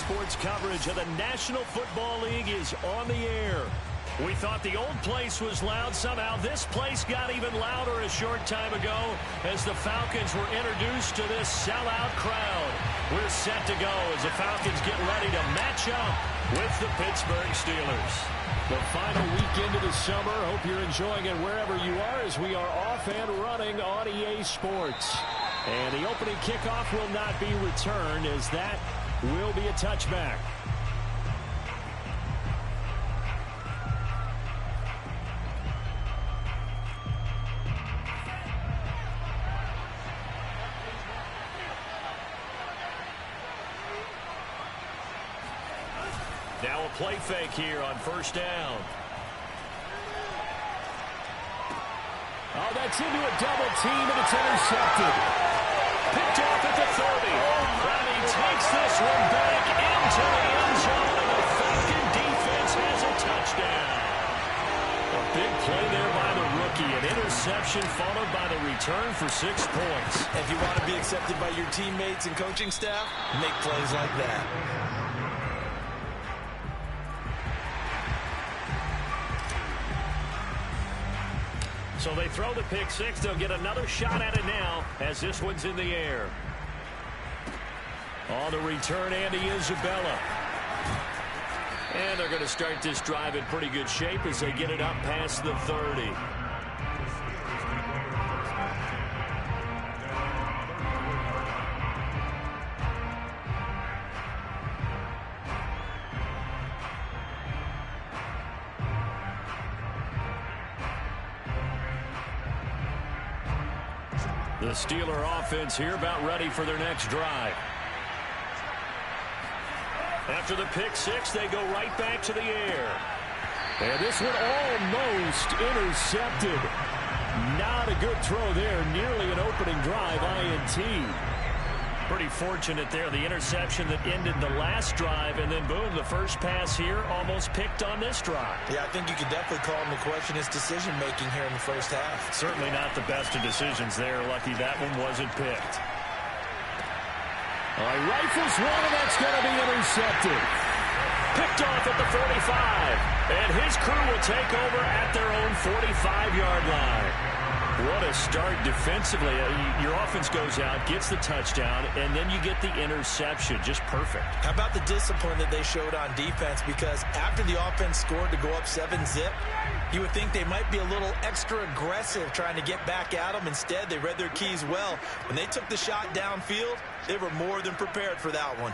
Sports coverage of the National Football League is on the air. We thought the old place was loud. Somehow this place got even louder a short time ago as the Falcons were introduced to this sellout crowd. We're set to go as the Falcons get ready to match up with the Pittsburgh Steelers. The final weekend of the summer. Hope you're enjoying it wherever you are as we are off and running on EA Sports. And the opening kickoff will not be returned as that will be a touchback. Now a play fake here on first down. Oh, that's into a double team, and it's intercepted. Picked off at the 30. And he takes this one back into the end zone, and the Falcon defense has a touchdown. A big play there by the rookie. An interception followed by the return for 6 points. If you want to be accepted by your teammates and coaching staff, make plays like that. So they throw the pick six. They'll get another shot at it now as this one's in the air. On the return, Andy Isabella. And they're going to start this drive in pretty good shape as they get it up past the 30. The Steeler offense here about ready for their next drive. After the pick six, they go right back to the air. And this one almost intercepted. Not a good throw there. Nearly an opening drive, INT. Pretty fortunate there. The interception that ended the last drive, and then boom, the first pass here almost picked on this drive. Yeah, I think you could definitely call him to question his decision-making here in the first half. Certainly not the best of decisions there. Lucky that one wasn't picked. All right, rifles one, and that's going to be intercepted. Picked off at the 45. And his crew will take over at their own 45-yard line. What a start defensively. Your offense goes out, gets the touchdown, and then you get the interception. Just perfect. How about the discipline that they showed on defense? Because after the offense scored to go up 7-zip, you would think they might be a little extra aggressive trying to get back at them. Instead, they read their keys well. When they took the shot downfield, they were more than prepared for that one.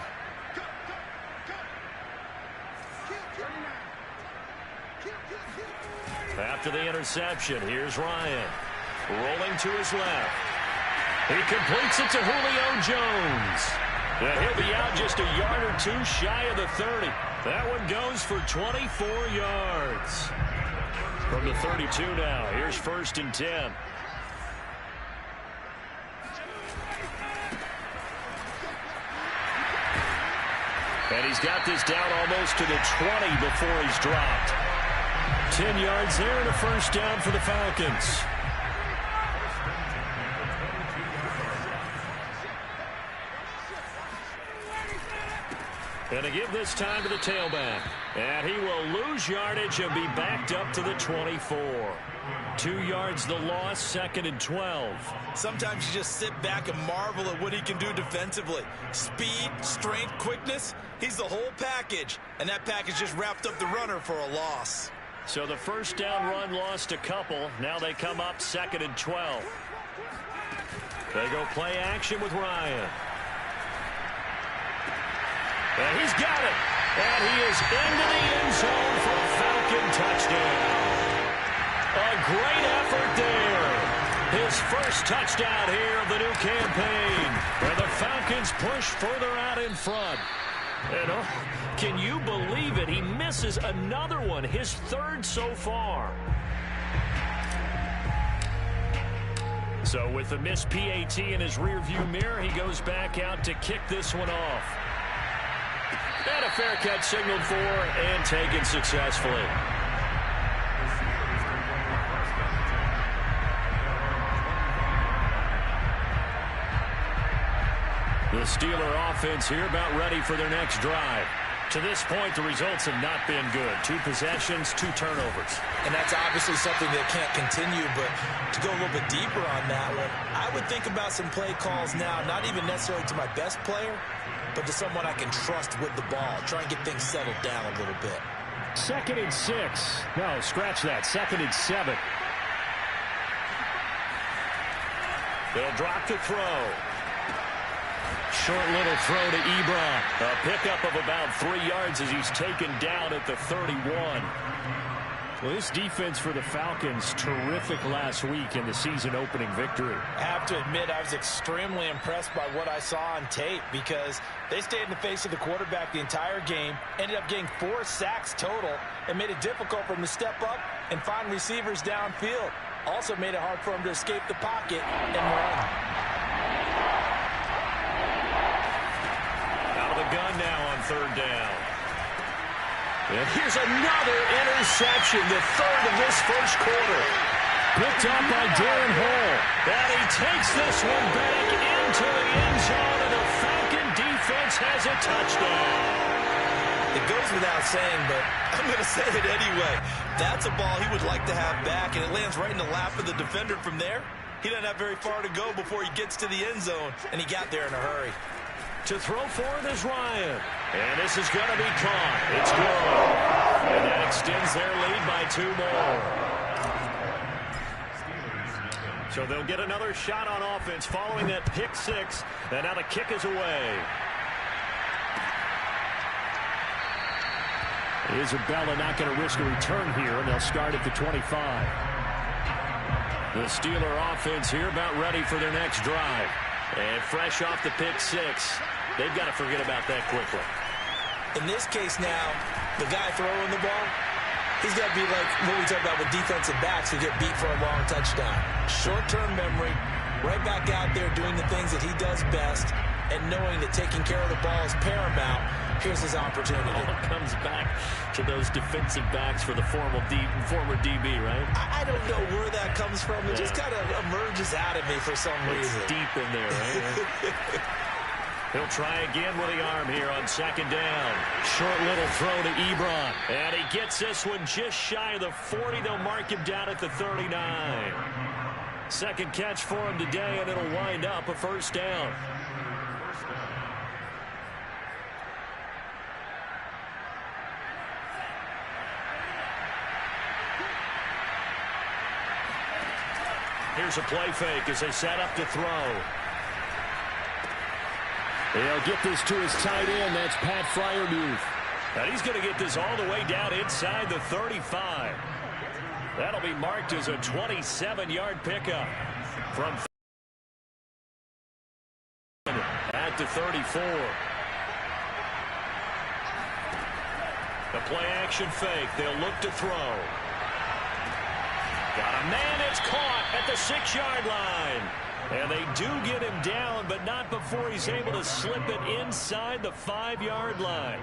After the interception, here's Ryan. Rolling to his left. He completes it to Julio Jones. And he'll be out just a yard or two shy of the 30. That one goes for 24 yards. From the 32 now, here's 1st and 10. And he's got this down almost to the 20 before he's dropped. 10 yards there and a first down for the Falcons. And to give this time to the tailback. And he will lose yardage and be backed up to the 24. 2 yards the loss, 2nd and 12. Sometimes you just sit back and marvel at what he can do defensively. Speed, strength, quickness, he's the whole package. And that package just wrapped up the runner for a loss. So the first down run lost a couple. Now they come up 2nd and 12. They go play action with Ryan. And he's got it. And he is into the end zone for a Falcon touchdown. A great effort there. His first touchdown here of the new campaign. And the Falcons push further out in front. And can you believe it? He misses another one, his 3rd so far. So with the missed PAT in his rearview mirror, he goes back out to kick this one off. And a fair catch signaled for and taken successfully. The The Steeler offense here about ready for their next drive. To this point, the results have not been good. 2 possessions, 2 turnovers. And that's obviously something that can't continue, but to go a little bit deeper on that one, I would think about some play calls now, not even necessarily to my best player, but to someone I can trust with the ball. Try and get things settled down a little bit. 2nd and 6. No, scratch that. 2nd and 7. They'll drop to throw. Short little throw to Ebron. A pickup of about 3 yards as he's taken down at the 31. Well, this defense for the Falcons, terrific last week in the season-opening victory. I have to admit, I was extremely impressed by what I saw on tape because they stayed in the face of the quarterback the entire game, ended up getting 4 sacks total, and made it difficult for him to step up and find receivers downfield. Also made it hard for him to escape the pocket and run. Gun now on 3rd down. And here's another interception, the 3rd of this first quarter. Picked up by Darren Hall. And he takes this one back into the end zone, and the Falcon defense has a touchdown. It goes without saying, but I'm going to say it anyway. That's a ball he would like to have back, and it lands right in the lap of the defender from there. He doesn't have very far to go before he gets to the end zone, and he got there in a hurry. To throw for it is Ryan. And this is going to be caught. It's good. And that extends their lead by 2 more. So they'll get another shot on offense following that pick 6. And now the kick is away. Isabella not going to risk a return here, and they'll start at the 25. The Steeler offense here about ready for their next drive. And fresh off the pick 6, they've got to forget about that quickly. In this case now, the guy throwing the ball, he's got to be like what we talk about with defensive backs who get beat for a long touchdown. Short-term memory, right back out there doing the things that he does best, and knowing that taking care of the ball is paramount. Here's his opportunity. It all comes back to those defensive backs for the former DB, right? I don't know where that comes from. It just kind of emerges out of me for some reason. It's deep in there, right? He'll try again with the arm here on 2nd down. Short little throw to Ebron. And he gets this one just shy of the 40. They'll mark him down at the 39. 2nd catch for him today, and it'll wind up a 1st down. Here's a play fake as they set up to throw. They'll get this to his tight end. That's Pat Freiermuth. And he's going to get this all the way down inside the 35. That'll be marked as a 27-yard pickup from at the 34. The play action fake. They'll look to throw. Got a man that's caught at the 6-yard line. And they do get him down, but not before he's able to slip it inside the 5-yard line.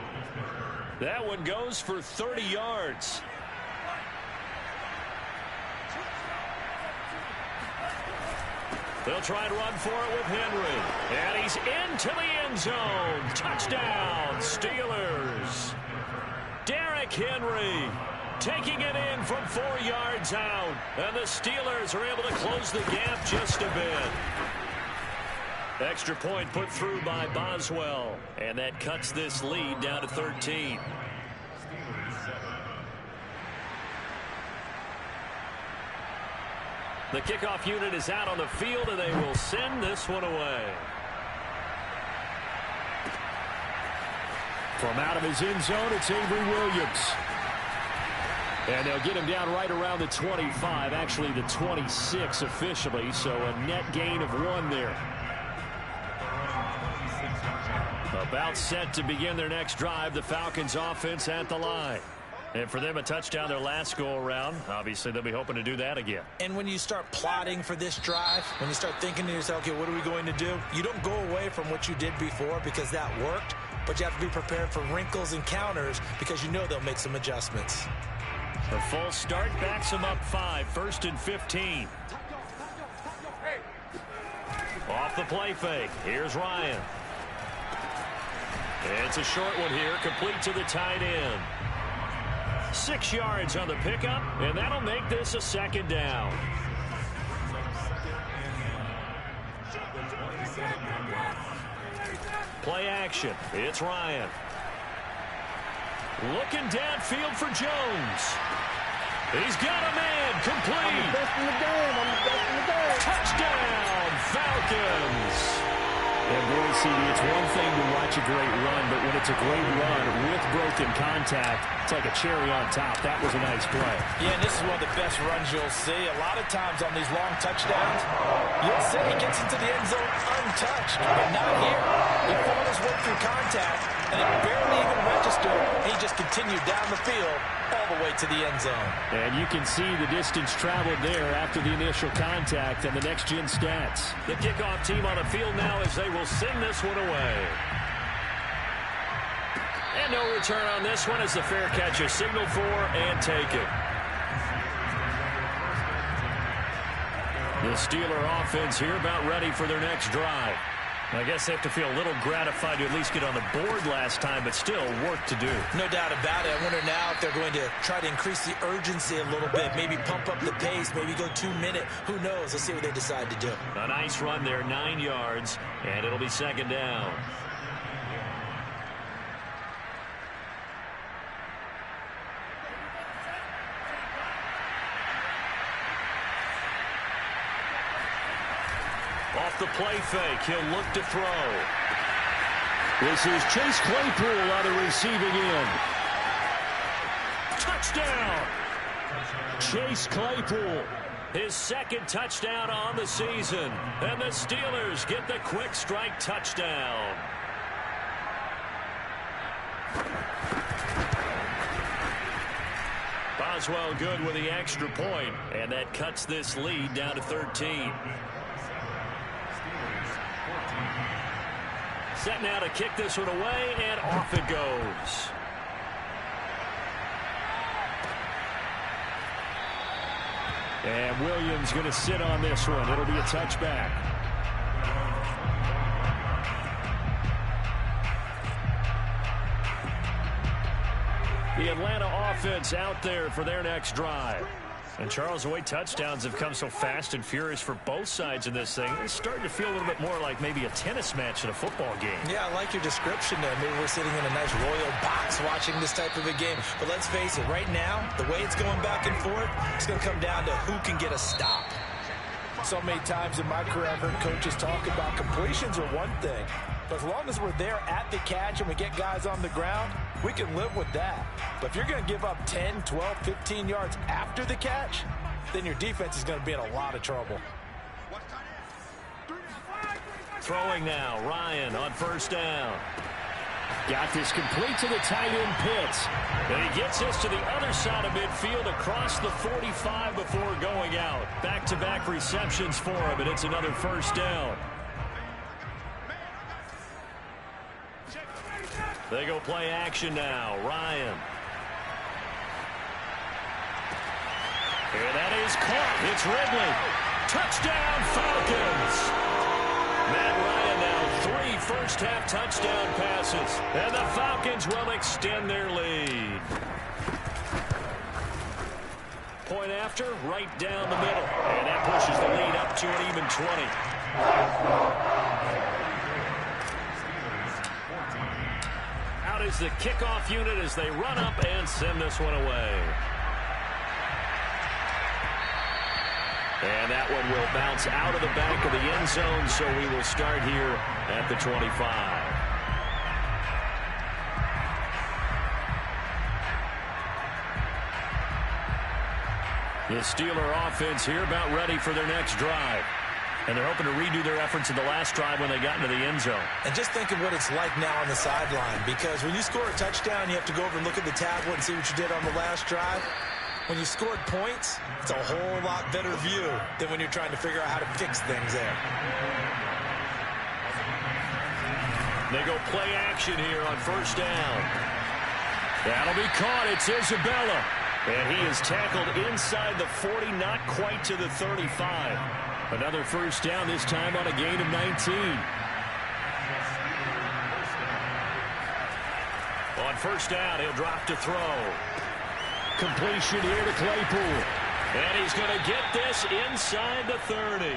That one goes for 30 yards. They'll try and run for it with Henry. And he's into the end zone. Touchdown, Steelers. Derrick Henry taking it in from 4 yards out. And the Steelers are able to close the gap just a bit. Extra point put through by Boswell. And that cuts this lead down to 13. The kickoff unit is out on the field, and they will send this one away. From out of his end zone, it's Avery Williams. And they'll get him down right around the 25, actually the 26 officially, so a net gain of 1 there. About set to begin their next drive, the Falcons offense at the line. And for them, a touchdown their last go-around. Obviously, they'll be hoping to do that again. And when you start plotting for this drive, when you start thinking to yourself, okay, what are we going to do? You don't go away from what you did before because that worked, but you have to be prepared for wrinkles and counters because you know they'll make some adjustments. The full start backs them up 5, 1st and 15. Off the play fake. Here's Ryan. It's a short one here, complete to the tight end. 6 yards on the pickup, and that'll make this a second down. Play action. It's Ryan. Looking downfield for Jones. He's got a man. Complete. I'm the best in the game. Touchdown, Falcons. And boy, CD, it's one thing to watch a great run, but when it's a great run with broken contact, it's like a cherry on top. That was a nice play. Yeah, and this is one of the best runs you'll see. A lot of times on these long touchdowns, you'll see he gets into the end zone untouched, but not here. He fought his way through contact, and it barely even registered. He just continued down the field all the way to the end zone. And you can see the distance traveled there after the initial contact and the next-gen stats. The kickoff team on the field now as they will send this one away. And no return on this one as the fair catch is signaled for and taken. The Steeler offense here about ready for their next drive. I guess they have to feel a little gratified to at least get on the board last time, but still work to do. No doubt about it. I wonder now if they're going to try to increase the urgency a little bit, maybe pump up the pace, maybe go 2 minute. Who knows? Let's see what they decide to do. A nice run there, 9 yards, and it'll be second down. Off the play fake, he'll look to throw. This is Chase Claypool on the receiving end. Touchdown! Chase Claypool, his second touchdown on the season. And the Steelers get the quick strike touchdown. Boswell good with the extra point, and that cuts this lead down to 13. Set now to kick this one away, and off it goes. And Williams going to sit on this one. It'll be a touchback. The Atlanta offense out there for their next drive. And Charles, the way touchdowns have come so fast and furious for both sides of this thing, it's starting to feel a little bit more like maybe a tennis match in a football game. Yeah, I like your description there. Maybe we're sitting in a nice royal box watching this type of a game. But let's face it, right now, the way it's going back and forth, it's going to come down to who can get a stop. So many times in my career, I've heard coaches talk about completions are one thing. But as long as we're there at the catch and we get guys on the ground, we can live with that. But if you're going to give up 10, 12, 15 yards after the catch, then your defense is going to be in a lot of trouble. Throwing now, Ryan on first down. Got this complete to the tight end Pitts. And he gets this to the other side of midfield across the 45 before going out. Back-to-back receptions for him, and it's another first down. They go play action now. Ryan. And that is caught. It's Ridley. Touchdown, Falcons. Matt Ryan now 3 first-half touchdown passes. And the Falcons will extend their lead. Point after, right down the middle. And that pushes the lead up to an even 20. Out is the kickoff unit as they run up and send this one away. And that one will bounce out of the back of the end zone, so we will start here at the 25. The Steeler offense here about ready for their next drive. And they're hoping to redo their efforts in the last drive when they got into the end zone. And just think of what it's like now on the sideline, because when you score a touchdown, you have to go over and look at the tablet and see what you did on the last drive. When you scored points, it's a whole lot better view than when you're trying to figure out how to fix things there. They go play action here on first down. That'll be caught. It's Isabella. And he is tackled inside the 40, not quite to the 35. Another first down, this time on a gain of 19. On first down, he'll drop to throw. Completion here to Claypool. And he's going to get this inside the 30.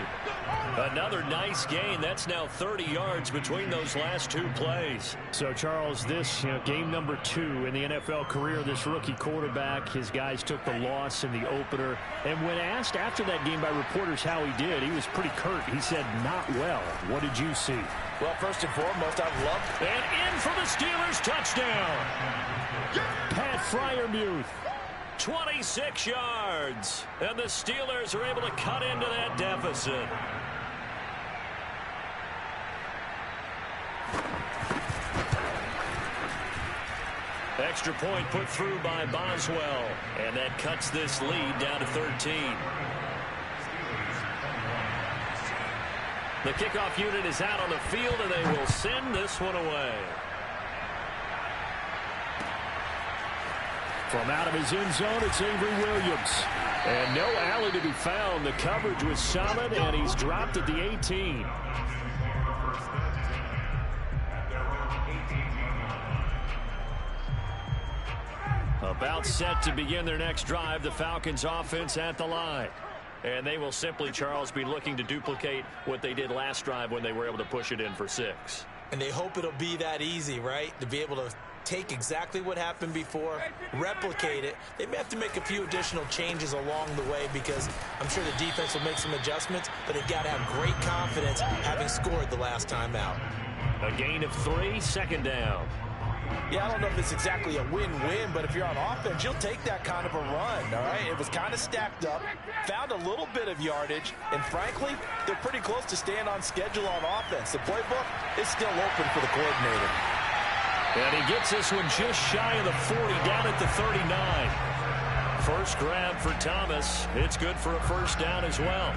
Another nice gain. That's now 30 yards between those last two plays. So, Charles, this game number 2 in the NFL career, this rookie quarterback, his guys took the loss in the opener. And when asked after that game by reporters how he did, he was pretty curt. He said, not well. What did you see? Well, first and foremost, I loved it. And in for the Steelers touchdown. Pat Freiermuth. 26 yards. And the Steelers are able to cut into that deficit. Extra point put through by Boswell. And that cuts this lead down to 13. The kickoff unit is out on the field, and they will send this one away. From out of his end zone, it's Avery Williams. And no alley to be found. The coverage was solid, and he's dropped at the 18. About set to begin their next drive, the Falcons offense at the line. And they will simply, Charles, be looking to duplicate what they did last drive when they were able to push it in for 6. And they hope it'll be that easy, right? To be able to take exactly what happened before, replicate it. They may have to make a few additional changes along the way because I'm sure the defense will make some adjustments, but they've got to have great confidence having scored the last time out. A gain of 3, second down. Yeah, I don't know if it's exactly a win-win, but if you're on offense, you'll take that kind of a run, all right? It was kind of stacked up, found a little bit of yardage, and frankly, they're pretty close to staying on schedule on offense. The playbook is still open for the coordinator. And he gets this one just shy of the 40, down at the 39. First grab for Thomas. It's good for a first down as well.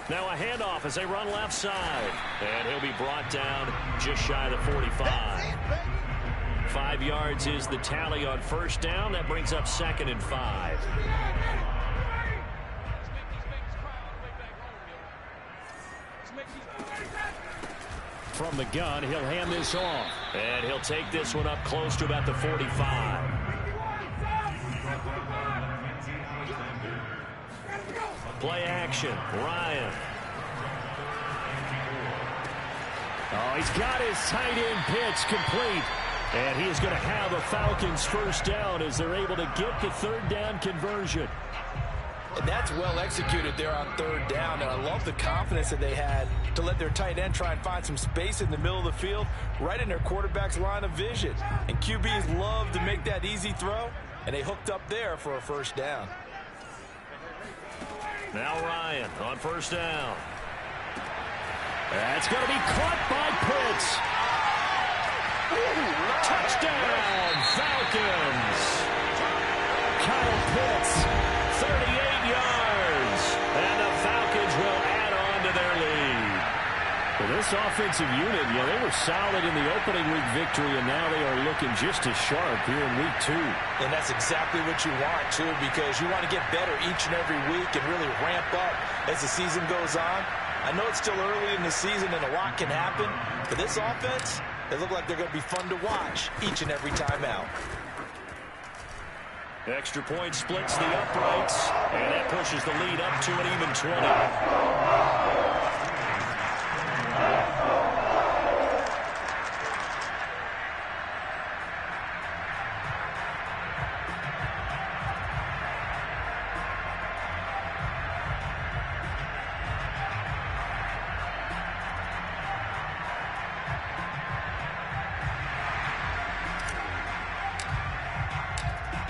Now a handoff as they run left side. And he'll be brought down just shy of the 45. 5 yards is the tally on first down. That brings up 2nd and 5. From the gun, he'll hand this off. And he'll take this one up close to about the 45. Play action. Ryan. Oh, he's got his tight end pitch complete. And he is going to have a Falcons first down as they're able to get the third down conversion. And that's well executed there on third down. And I love the confidence that they had to let their tight end try and find some space in the middle of the field, right in their quarterback's line of vision. And QBs love to make that easy throw, and they hooked up there for a first down. Now Ryan on first down. That's going to be caught by Pitts. Touchdown, Falcons. Kyle Pitts. 38 yards. And the Falcons will add on to their lead. Well, this offensive unit, they were solid in the opening week victory, and now they are looking just as sharp here in week 2. And that's exactly what you want, too, because you want to get better each and every week and really ramp up as the season goes on. I know it's still early in the season and a lot can happen, but this offense, they look like they're going to be fun to watch each and every time out. Extra point splits the uprights, and that pushes the lead up to an even 20.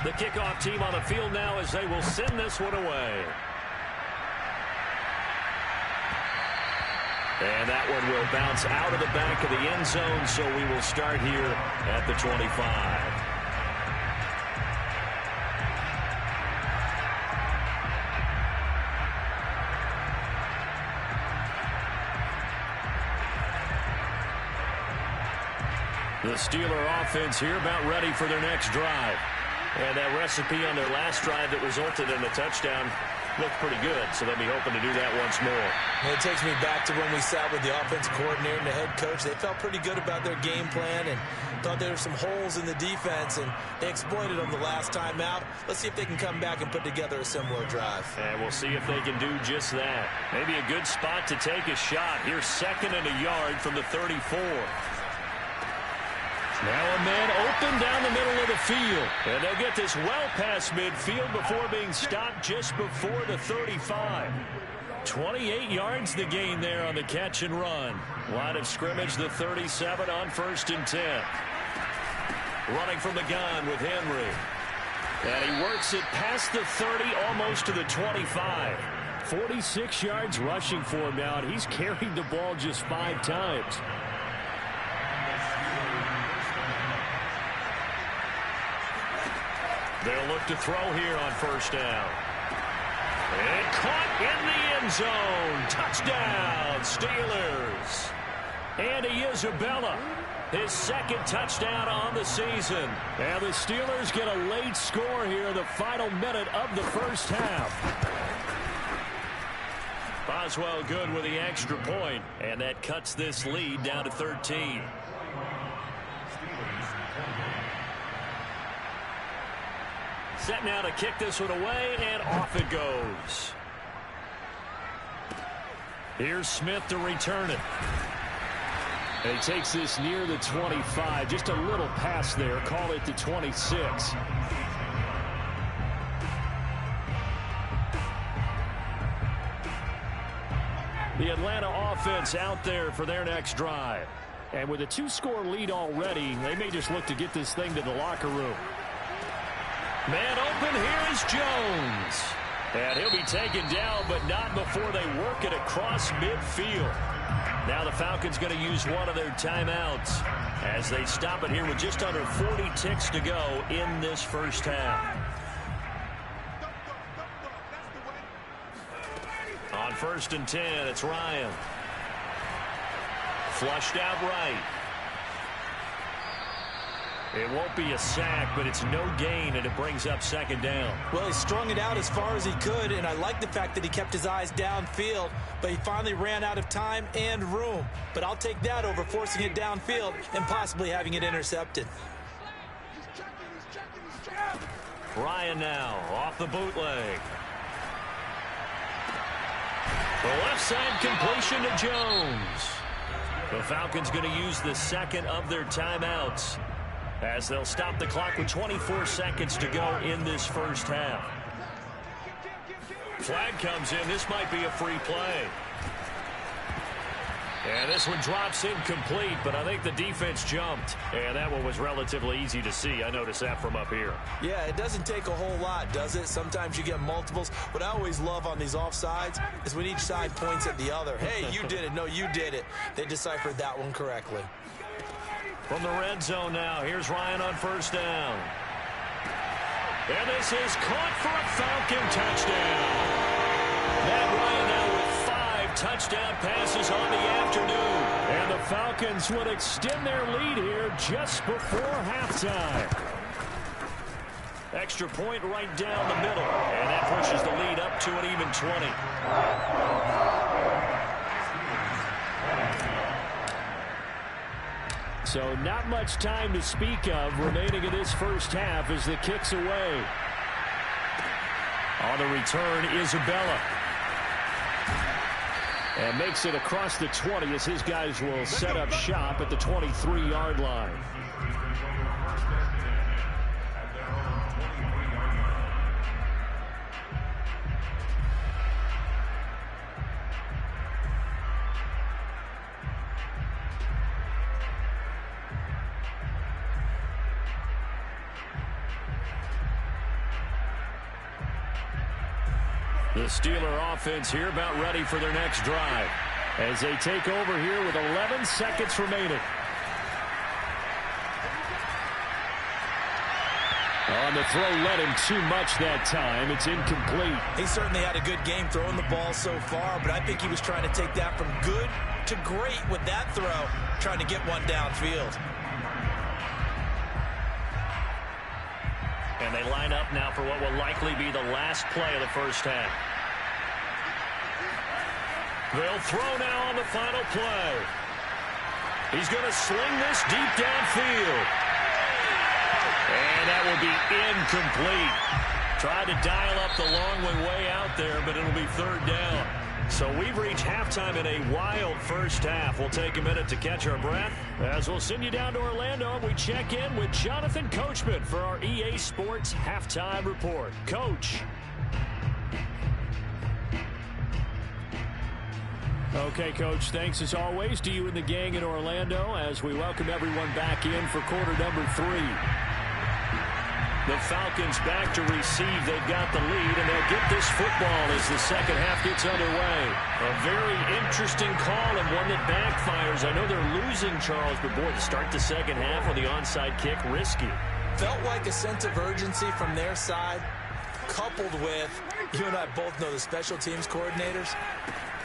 The kickoff team on the field now as they will send this one away. And that one will bounce out of the back of the end zone, so we will start here at the 25. The Steeler offense here about ready for their next drive. And that recipe on their last drive that resulted in a touchdown looked pretty good, so they'll be hoping to do that once more. And it takes me back to when we sat with the offensive coordinator and the head coach. They felt pretty good about their game plan and thought there were some holes in the defense, and they exploited them the last time out. Let's see if they can come back and put together a similar drive. And we'll see if they can do just that. Maybe a good spot to take a shot. Here's 2nd and a yard from the 34. Now a man open down the middle of the field. And they'll get this well past midfield before being stopped just before the 35. 28 yards the gain there on the catch and run. Line of scrimmage, the 37 on 1st and 10. Running from the gun with Henry. And he works it past the 30, almost to the 25. 46 yards rushing for him now, and he's carried the ball just 5 times. They'll look to throw here on 1st down. And caught in the end zone. Touchdown, Steelers. Andy Isabella, his 2nd touchdown on the season. And the Steelers get a late score here, the final minute of the first half. Boswell good with the extra point, and that cuts this lead down to 13. Set now to kick this one away, and off it goes. Here's Smith to return it. And he takes this near the 25. Just a little pass there. Call it the 26. The Atlanta offense out there for their next drive. And with a 2-score lead already, they may just look to get this thing to the locker room. Man open, here is Jones. And he'll be taken down, but not before they work it across midfield. Now the Falcons going to use one of their timeouts as they stop it here with just under 40 ticks to go in this first half. On 1st and 10, it's Ryan. Flushed out right. It won't be a sack, but it's no gain, and it brings up 2nd down. Well, he strung it out as far as he could, and I like the fact that he kept his eyes downfield, but he finally ran out of time and room. But I'll take that over forcing it downfield and possibly having it intercepted. Ryan now off the bootleg. The left side completion to Jones. The Falcons going to use the 2nd of their timeouts as they'll stop the clock with 24 seconds to go in this first half. Flag comes in. This might be a free play. And this one drops incomplete, but I think the defense jumped. And that one was relatively easy to see. I noticed that from up here. Yeah, it doesn't take a whole lot, does it? Sometimes you get multiples. What I always love on these offsides is when each side points at the other. Hey, you did it. No, you did it. They deciphered that one correctly. From the red zone now, here's Ryan on 1st down. And this is caught for a Falcon touchdown. Matt Ryan now with 5 touchdown passes on the afternoon. And the Falcons would extend their lead here just before halftime. Extra point right down the middle. And that pushes the lead up to an even 20. So not much time to speak of remaining in this first half as the kick's away. On the return, Isabella. And makes it across the 20 as his guys will set up shop at the 23-yard line. The Steeler offense here about ready for their next drive as they take over here with 11 seconds remaining. On the throw, led him too much that time. It's incomplete. He certainly had a good game throwing the ball so far, but I think he was trying to take that from good to great with that throw, trying to get one downfield. And they line up now for what will likely be the last play of the first half. They'll throw now on the final play. He's going to sling this deep downfield. And that will be incomplete. Tried to dial up the long way out there, but it'll be third down. So we've reached halftime in a wild first half. We'll take a minute to catch our breath as we'll send you down to Orlando and we check in with Jonathan Coachman for our EA Sports Halftime Report. Coach. Okay, Coach, thanks as always to you and the gang in Orlando as we welcome everyone back in for quarter number 3. The Falcons back to receive. They've got the lead, and they'll get this football as the second half gets underway. A very interesting call and one that backfires. I know they're losing, Charles, but boy, to start the second half with the onside kick, risky. Felt like a sense of urgency from their side, coupled with, you and I both know the special teams coordinators.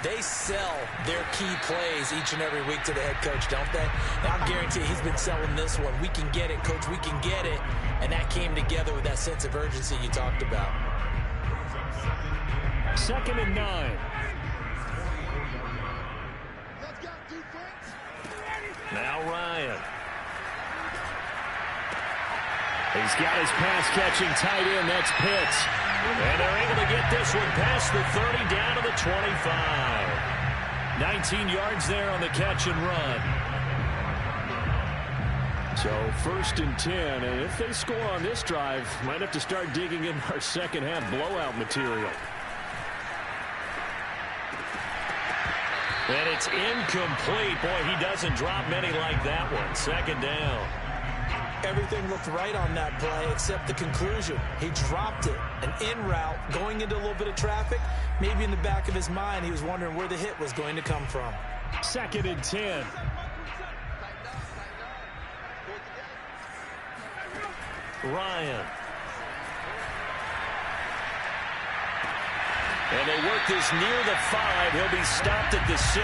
They sell their key plays each and every week to the head coach, don't they? Now, I guarantee he's been selling this one. We can get it, Coach. We can get it. And that came together with that sense of urgency you talked about. 2nd and 9. Now Ryan. He's got his pass-catching tight end. That's Pitts. And they're able to get this one past the 30 down to the 25. 19 yards there on the catch and run. So 1st and 10, and if they score on this drive, might have to start digging in our second half blowout material. And it's incomplete. Boy, he doesn't drop many like that one. 2nd down. Everything looked right on that play except the conclusion. He dropped it. An in route going into a little bit of traffic. Maybe in the back of his mind he was wondering where the hit was going to come from. 2nd and 10. Ryan. And they work this near the 5. He'll be stopped at the 6.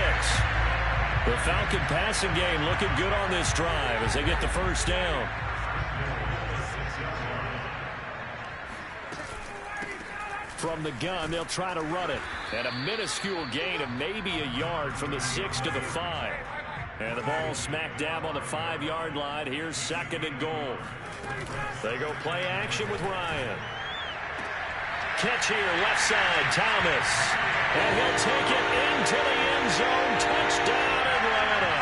The Falcon passing game looking good on this drive as they get the first down. From the gun, they'll try to run it. And a minuscule gain of maybe a yard from the 6 to the 5. And the ball smack dab on the 5-yard line. Here's 2nd and goal. They go play action with Ryan. Catch here, left side, Thomas. And he'll take it into the end zone. Touchdown, Atlanta.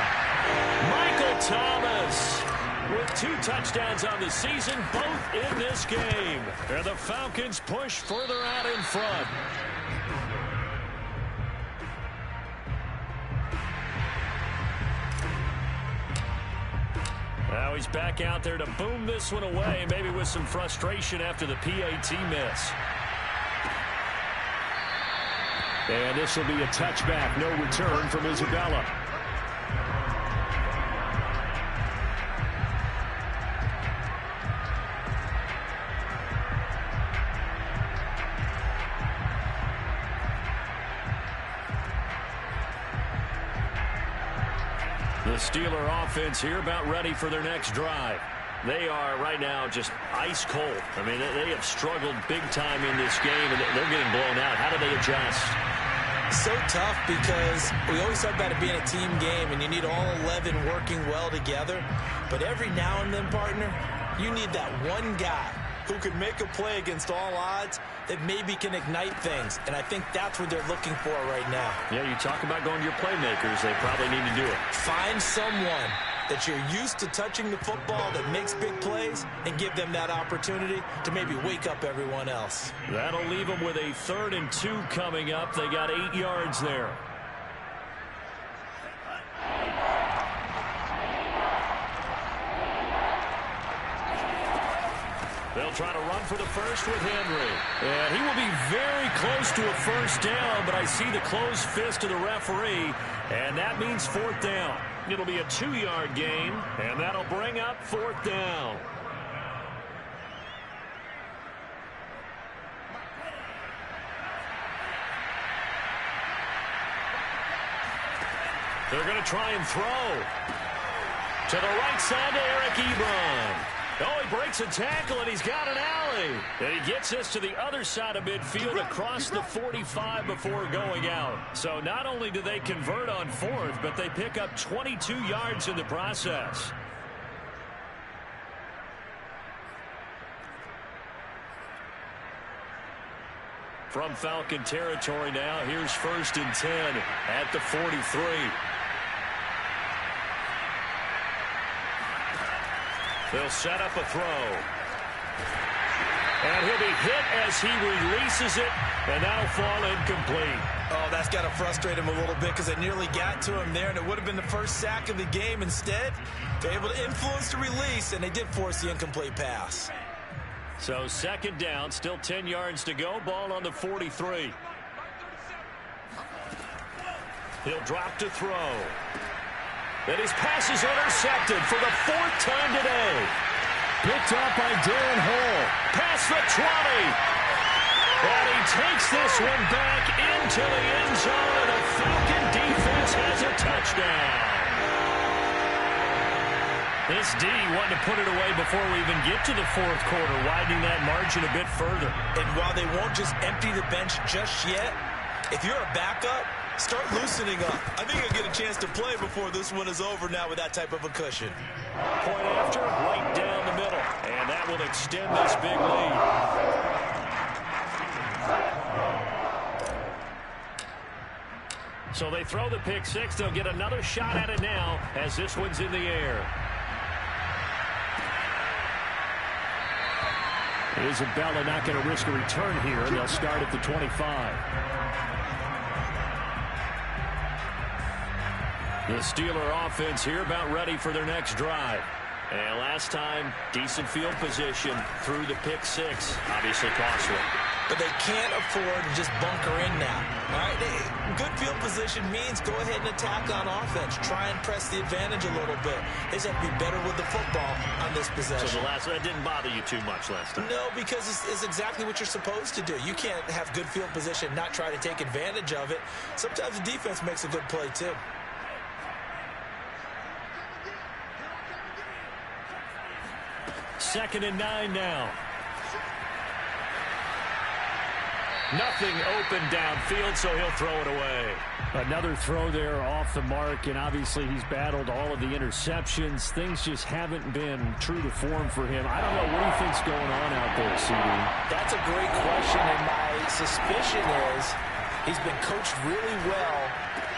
Michael Thomas with 2 touchdowns on the season, both in this game. And the Falcons push further out in front. Now he's back out there to boom this one away, maybe with some frustration after the PAT miss. And this will be a touchback. No return from Isabella. The Steeler offense here about ready for their next drive. They are right now just ice cold. I mean, they have struggled big time in this game, and they're getting blown out. How do they adjust? So tough because we always talk about it being a team game, and you need all 11 working well together. But every now and then, partner, you need that one guy who can make a play against all odds that maybe can ignite things. And I think that's what they're looking for right now. Yeah, you talk about going to your playmakers. They probably need to do it. Find someone that you're used to touching the football that makes big plays and give them that opportunity to maybe wake up everyone else. That'll leave them with a 3rd and 2 coming up. They got 8 yards there. They'll try to run for the first with Henry. And he will be very close to a first down, but I see the closed fist of the referee, and that means 4th down. It'll be a 2-yard gain, and that'll bring up 4th down. They're going to try and throw. To the right side to Eric Ebron. Oh, he breaks a tackle, and he's got an alley. And he gets this to the other side of midfield across the 45 before going out. So not only do they convert on fourth, but they pick up 22 yards in the process. From Falcon territory now, here's 1st and 10 at the 43. They'll set up a throw. And he'll be hit as he releases it, and that'll fall incomplete. Oh, that's got to frustrate him a little bit because they nearly got to him there, and it would have been the first sack of the game. Instead, they're able to influence the release, and they did force the incomplete pass. So 2nd down, still 10 yards to go. Ball on the 43. He'll drop to throw. And his pass is intercepted for the 4th time today. Picked up by Darren Hall. Past the 20. And he takes this one back into the end zone, and the Falcon defense has a touchdown. This D wanted to put it away before we even get to the 4th quarter, widening that margin a bit further. And while they won't just empty the bench just yet, if you're a backup, start loosening up. I think you'll get a chance to play before this one is over now with that type of a cushion. Point after, right down the middle. And that will extend this big lead. So they throw the pick six. They'll get another shot at it now as this one's in the air. Isabella not going to risk a return here, and they'll start at the 25. The Steeler offense here about ready for their next drive. And last time, decent field position through the pick six. Obviously costly. But they can't afford to just bunker in now. All right, good field position means go ahead and attack on offense. Try and press the advantage a little bit. They just have to be better with the football on this possession. So that didn't bother you too much last time? No, because it's exactly what you're supposed to do. You can't have good field position, not try to take advantage of it. Sometimes the defense makes a good play too. Second and 9 now. Nothing open downfield, so he'll throw it away. Another throw there off the mark, and obviously he's battled all of the interceptions. Things just haven't been true to form for him. I don't know what he thinks going on out there, CD. That's a great question, and my suspicion is he's been coached really well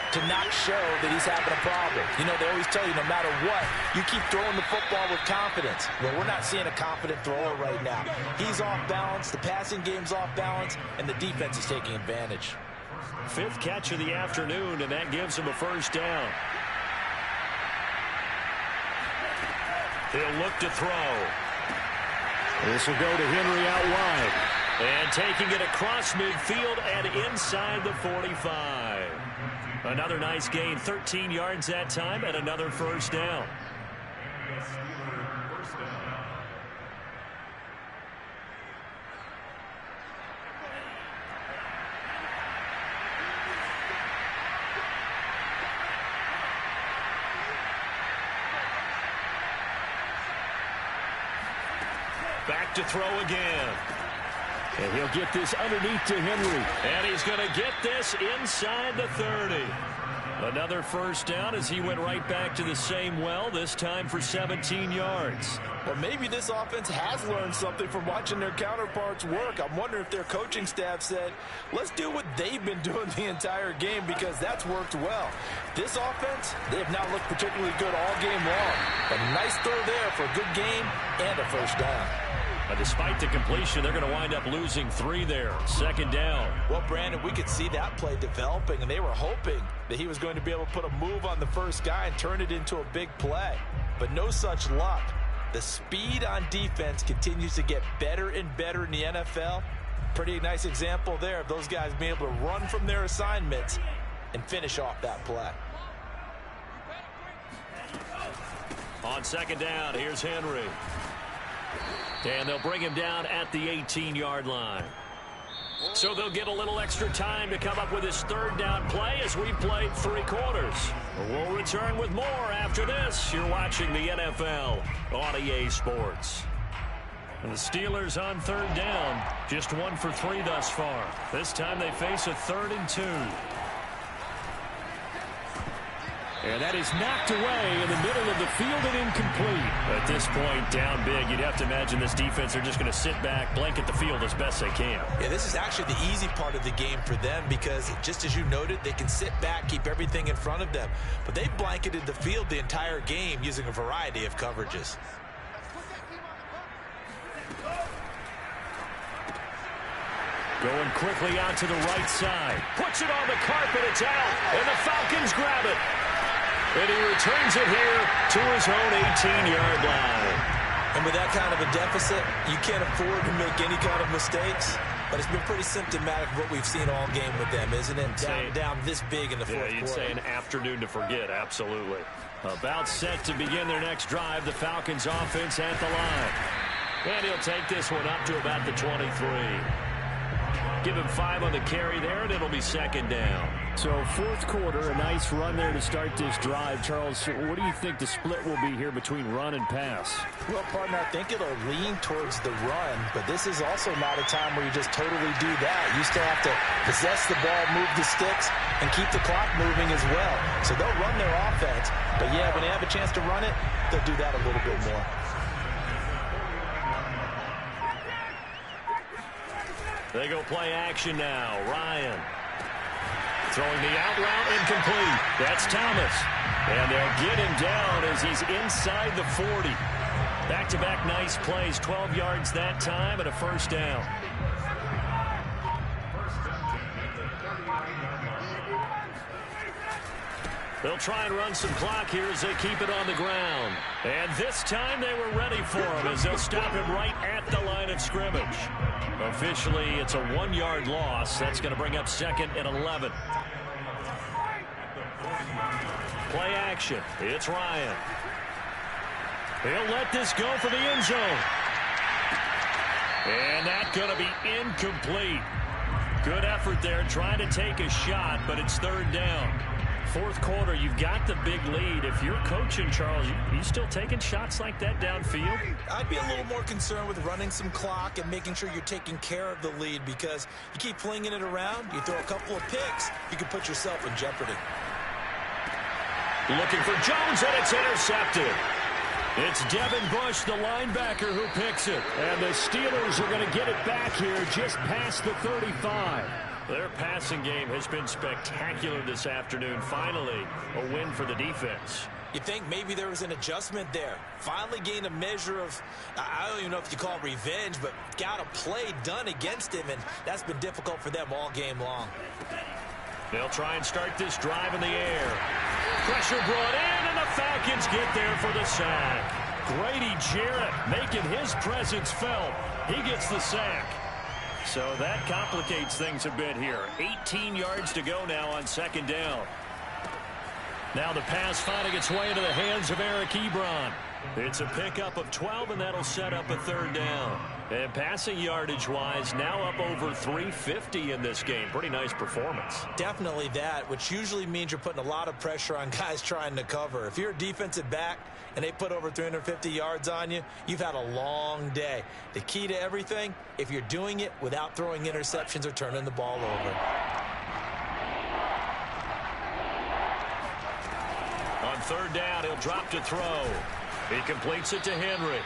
to not show that he's having a problem. You know, they always tell you no matter what, you keep throwing the football with confidence. Well, we're not seeing a confident thrower right now. He's off balance, the passing game's off balance, and the defense is taking advantage. 5th catch of the afternoon, and that gives him a first down. He'll look to throw. This will go to Henry out wide. And taking it across midfield and inside the 45. Another nice gain, 13 yards that time, and another first down. Back to throw again. And he'll get this underneath to Henry. And he's going to get this inside the 30. Another first down as he went right back to the same well, this time for 17 yards. Well, maybe this offense has learned something from watching their counterparts work. I'm wondering if their coaching staff said, let's do what they've been doing the entire game because that's worked well. This offense, they have not looked particularly good all game long. But a nice throw there for a good game and a first down. But despite the completion, they're going to wind up losing 3 there. Second down. Well, Brandon, we could see that play developing, and they were hoping that he was going to be able to put a move on the first guy and turn it into a big play. But no such luck. The speed on defense continues to get better and better in the NFL. Pretty nice example there of those guys being able to run from their assignments and finish off that play. On second down, here's Henry. And they'll bring him down at the 18-yard line. So they'll get a little extra time to come up with his third down play as we played 3 quarters. We'll return with more after this. You're watching the NFL on EA Sports. And the Steelers on third down. Just 1 for 3 thus far. This time they face a 3rd and 2. And that is knocked away in the middle of the field and incomplete. At this point, down big, you'd have to imagine this defense are just going to sit back, blanket the field as best they can. Yeah, this is actually the easy part of the game for them because, just as you noted, they can sit back, keep everything in front of them. But they blanketed the field the entire game using a variety of coverages. Going quickly out to the right side. Puts it on the carpet. It's out. And the Falcons grab it. And he returns it here to his own 18-yard line. And with that kind of a deficit, you can't afford to make any kind of mistakes. But it's been pretty symptomatic of what we've seen all game with them, isn't it? Down this big in the fourth quarter. Yeah, you'd say an afternoon to forget, absolutely. About set to begin their next drive, the Falcons offense at the line. And he'll take this one up to about the 23. Give him 5 on the carry there, and it'll be 2nd down. So fourth quarter, a nice run there to start this drive. Charles, what do you think the split will be here between run and pass? Well, partner, I think it'll lean towards the run, but this is also not a time where you just totally do that. You still have to possess the ball, move the sticks, and keep the clock moving as well. So they'll run their offense, but yeah, when they have a chance to run it, they'll do that a little bit more. They go play action now. Ryan throwing the out route, incomplete. That's Thomas. And they'll get him down as he's inside the 40. Back-to-back nice plays. 12 yards that time and a 1st down. They'll try and run some clock here as they keep it on the ground. And this time they were ready for him as they'll stop him right at the line of scrimmage. Officially, it's a 1-yard loss. That's going to bring up 2nd and 11. Play action. It's Ryan. He'll let this go for the end zone. And that's going to be incomplete. Good effort there trying to take a shot, but it's 3rd down. Fourth quarter, you've got the big lead. If you're coaching, Charles, you still taking shots like that downfield? I'd be a little more concerned with running some clock and making sure you're taking care of the lead because you keep flinging it around, you throw a couple of picks, you can put yourself in jeopardy. Looking for Jones, and it's intercepted. It's Devin Bush, the linebacker, who picks it. And the Steelers are going to get it back here just past the 35. Their passing game has been spectacular this afternoon. Finally, a win for the defense. You think maybe there was an adjustment there. Finally gained a measure of, I don't even know if you call it revenge, but got a play done against him, and that's been difficult for them all game long. They'll try and start this drive in the air. Pressure brought in, and the Falcons get there for the sack. Grady Jarrett making his presence felt. He gets the sack. So that complicates things a bit here. 18 yards to go now on 2nd down. Now the pass finding its way into the hands of Eric Ebron. It's a pickup of 12, and that'll set up a 3rd down. And passing yardage-wise, now up over 350 in this game. Pretty nice performance. Definitely that, which usually means you're putting a lot of pressure on guys trying to cover. If you're a defensive back and they put over 350 yards on you, you've had a long day. The key to everything, if you're doing it without throwing interceptions or turning the ball over. On 3rd down, he'll drop to throw. He completes it to Henry.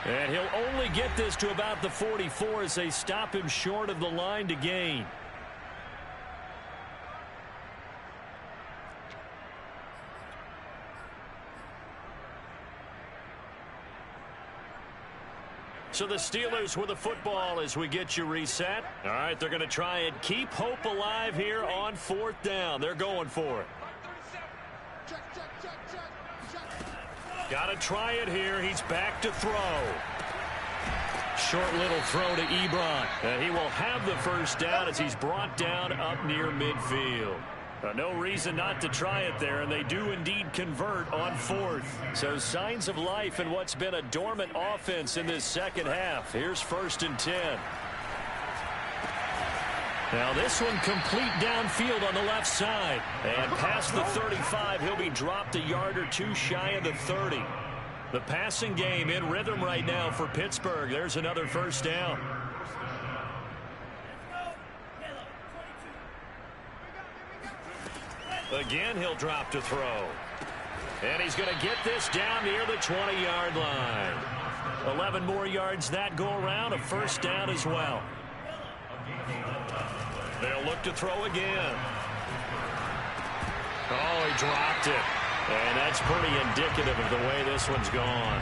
And he'll only get this to about the 44 as they stop him short of the line to gain. So the Steelers with the football as we get you reset. All right, they're going to try and keep hope alive here on 4th down. They're going for it. Got to try it here. He's back to throw. Short little throw to Ebron. And he will have the 1st down as he's brought down up near midfield. No reason not to try it there, and they do indeed convert on 4th. So signs of life in what's been a dormant offense in this second half. Here's 1st and 10. Now this one complete downfield on the left side. And past the 35, he'll be dropped a yard or two shy of the 30. The passing game in rhythm right now for Pittsburgh. There's another first down. Again, he'll drop to throw. And he's going to get this down near the 20-yard line. 11 more yards that go around, a first down as well. They'll look to throw again. Oh, he dropped it. And that's pretty indicative of the way this one's gone.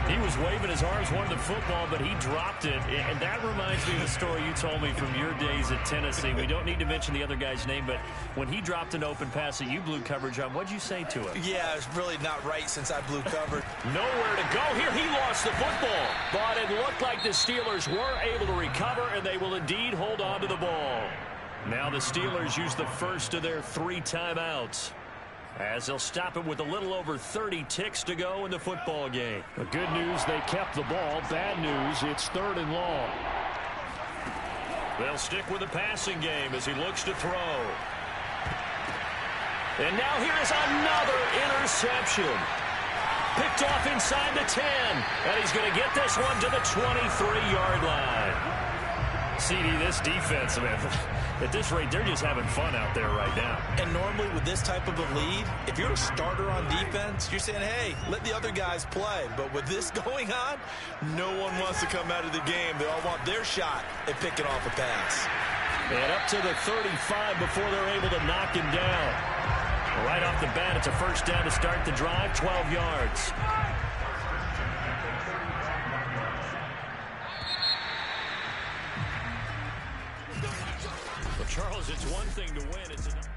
He was waving his arms, wanted the football, but he dropped it. And that reminds me of the story you told me from your days at Tennessee. We don't need to mention the other guy's name, but when he dropped an open pass that you blew coverage on, what'd you say to him? Yeah, it's really not right since I blew coverage. Nowhere to go here. He lost the football. But it looked like the Steelers were able to recover, and they will indeed hold on to the ball. Now the Steelers use the first of their 3 timeouts, as they'll stop it with a little over 30 ticks to go in the football game. The good news, they kept the ball. Bad news, it's 3rd and long. They'll stick with the passing game as he looks to throw. And now here's another interception. Picked off inside the 10. And he's going to get this one to the 23-yard line. CD, this defense, man, at this rate, they're just having fun out there right now. And normally with this type of a lead, if you're a starter on defense, you're saying, hey, let the other guys play. But with this going on, no one wants to come out of the game. They all want their shot at picking off a pass. And up to the 35 before they're able to knock him down. Right off the bat, it's a first down to start the drive, 12 yards. Charles, it's one thing to win. It's another.